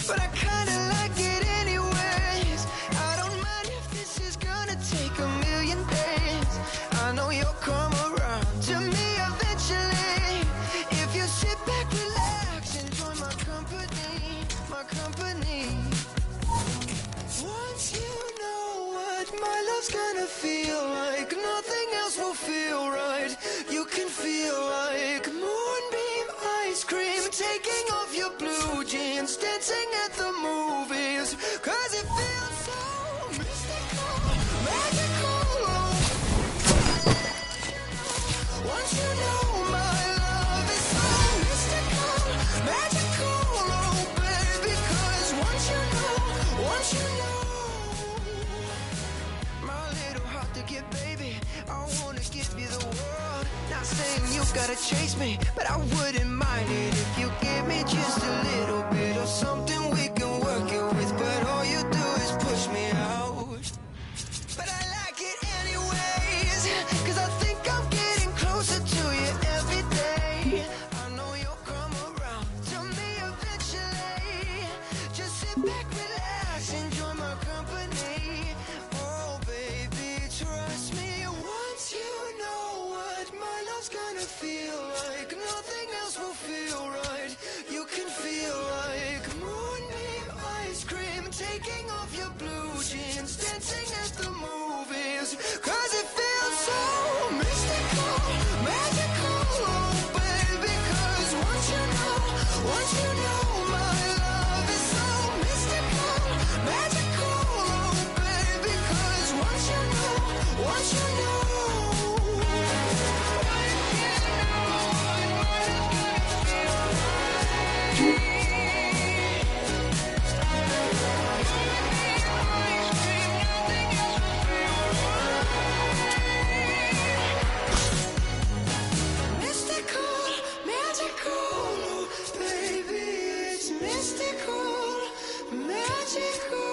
But I kinda like it anyways. I don't mind if this is gonna take a million days. I know you'll come around to me eventually. If you sit back, relax, enjoy my company, my company. Once you know what my love's gonna feel like, nothing else will feel right. You can feel like more. I wanna give you the world. Not saying you gotta chase me, but I wouldn't mind it if you give me just a little bit of something we can work it with. But all you do is push me out. But I like it anyways, 'cause I think I'm getting closer to you every day. I know you'll come around to me eventually. Just sit back, relax, enjoy my company. Oh baby, trust me, once you know what my love's gonna feel like, nothing else will feel right. You can feel like moonbeam ice cream, taking off your blue jeans, dancing at the movies, 'cause it feels so mystical, magical, oh baby, 'cause once you know my love is so mystical, magical, oh baby, 'cause once you know mystical, magical, oh baby, it's mystical, magical.